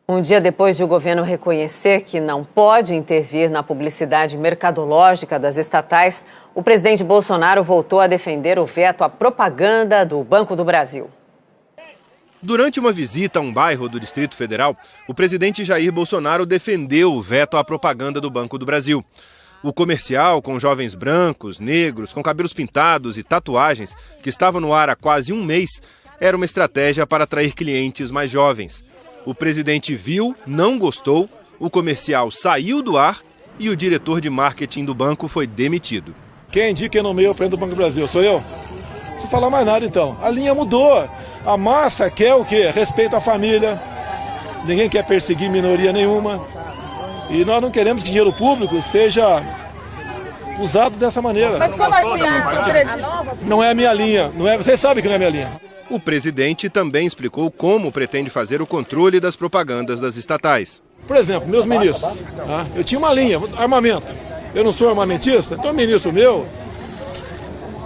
Um dia depois de o governo reconhecer que não pode intervir na publicidade mercadológica das estatais, o presidente Bolsonaro voltou a defender o veto à propaganda do Banco do Brasil. Durante uma visita a um bairro do Distrito Federal, o presidente Jair Bolsonaro defendeu o veto à propaganda do Banco do Brasil. O comercial, com jovens brancos, negros, com cabelos pintados e tatuagens, que estava no ar há quase um mês, era uma estratégia para atrair clientes mais jovens. O presidente viu, não gostou, o comercial saiu do ar e o diretor de marketing do banco foi demitido. Quem indica e nomeia o presidente do Banco do Brasil? Sou eu? Não preciso falar mais nada então. A linha mudou. A massa quer o quê? Respeito à família. Ninguém quer perseguir minoria nenhuma. E nós não queremos que dinheiro público seja usado dessa maneira. Mas como assim, senhor presidente? Não é a minha linha. Não é, vocês sabem que não é a minha linha. O presidente também explicou como pretende fazer o controle das propagandas das estatais. Por exemplo, meus ministros. Tá? Eu tinha uma linha, armamento. Eu não sou armamentista, então o ministro meu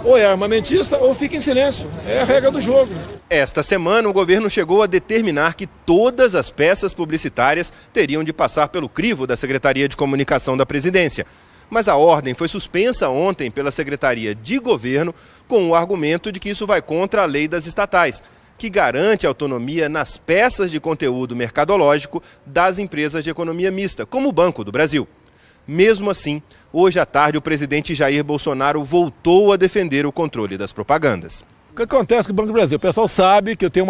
ou é armamentista ou fica em silêncio. É a regra do jogo. Esta semana, o governo chegou a determinar que todas as peças publicitárias teriam de passar pelo crivo da Secretaria de Comunicação da Presidência. Mas a ordem foi suspensa ontem pela Secretaria de Governo com o argumento de que isso vai contra a lei das estatais, que garante autonomia nas peças de conteúdo mercadológico das empresas de economia mista, como o Banco do Brasil. Mesmo assim, hoje à tarde o presidente Jair Bolsonaro voltou a defender o controle das propagandas. O que acontece com o Banco do Brasil? O pessoal sabe que eu tenho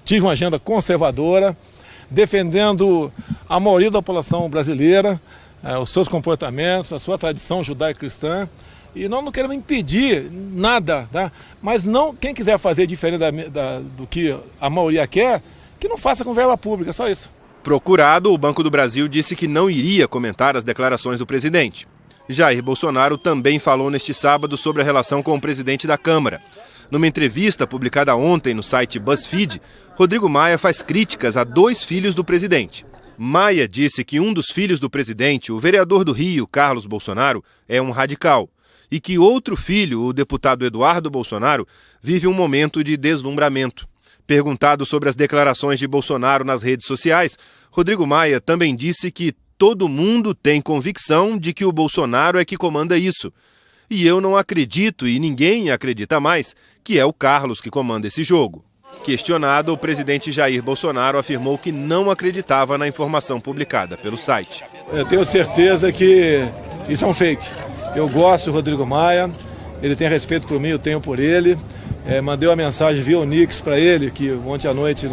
tive uma agenda conservadora, defendendo a maioria da população brasileira, os seus comportamentos, a sua tradição judaico-cristã, e nós não queremos impedir nada, tá? Mas não, quem quiser fazer diferente do que a maioria quer, que não faça com verba pública, só isso. Procurado, o Banco do Brasil disse que não iria comentar as declarações do presidente. Jair Bolsonaro também falou neste sábado sobre a relação com o presidente da Câmara. Numa entrevista publicada ontem no site BuzzFeed, Rodrigo Maia faz críticas a 2 filhos do presidente. Maia disse que um dos filhos do presidente, o vereador do Rio, Carlos Bolsonaro, é um radical. E que outro filho, o deputado Eduardo Bolsonaro, vive um momento de deslumbramento. Perguntado sobre as declarações de Bolsonaro nas redes sociais, Rodrigo Maia também disse que todo mundo tem convicção de que o Bolsonaro é que comanda isso. E eu não acredito, e ninguém acredita mais, que é o Carlos que comanda esse jogo. Questionado, o presidente Jair Bolsonaro afirmou que não acreditava na informação publicada pelo site. Eu tenho certeza que isso é um fake. Eu gosto do Rodrigo Maia, ele tem respeito por mim, eu tenho por ele. Mandei uma mensagem via Onix para ele, que ontem à noite,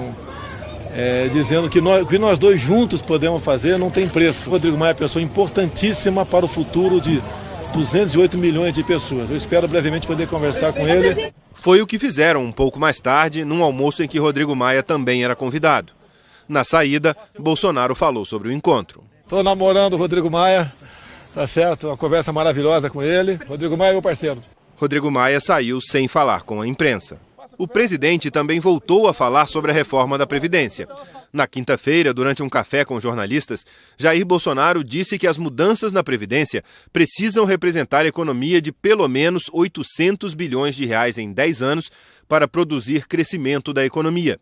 dizendo que o que nós dois juntos podemos fazer não tem preço. O Rodrigo Maia é uma pessoa importantíssima para o futuro de 208 milhões de pessoas. Eu espero brevemente poder conversar com ele. Foi o que fizeram um pouco mais tarde, num almoço em que Rodrigo Maia também era convidado. Na saída, Bolsonaro falou sobre o encontro. Estou namorando o Rodrigo Maia, tá certo? Uma conversa maravilhosa com ele. Rodrigo Maia é meu parceiro. Rodrigo Maia saiu sem falar com a imprensa. O presidente também voltou a falar sobre a reforma da Previdência. Na quinta-feira, durante um café com jornalistas, Jair Bolsonaro disse que as mudanças na Previdência precisam representar economia de pelo menos 800 bilhões de reais em 10 anos para produzir crescimento da economia.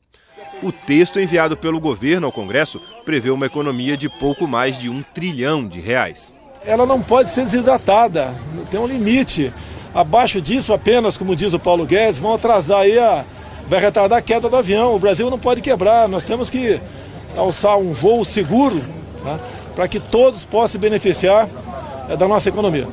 O texto enviado pelo governo ao Congresso prevê uma economia de pouco mais de 1 trilhão de reais. Ela não pode ser desidratada, tem um limite. Abaixo disso, apenas, como diz o Paulo Guedes, vão atrasar aí vai retardar a queda do avião. O Brasil não pode quebrar, nós temos que alçar um voo seguro, né, para que todos possam se beneficiar da nossa economia.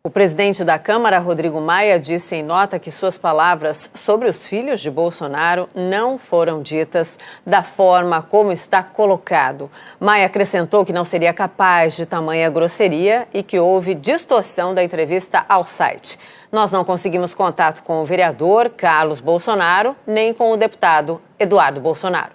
O presidente da Câmara, Rodrigo Maia, disse em nota que suas palavras sobre os filhos de Bolsonaro não foram ditas da forma como está colocado. Maia acrescentou que não seria capaz de tamanha grosseria e que houve distorção da entrevista ao site. Nós não conseguimos contato com o vereador Carlos Bolsonaro, nem com o deputado Eduardo Bolsonaro.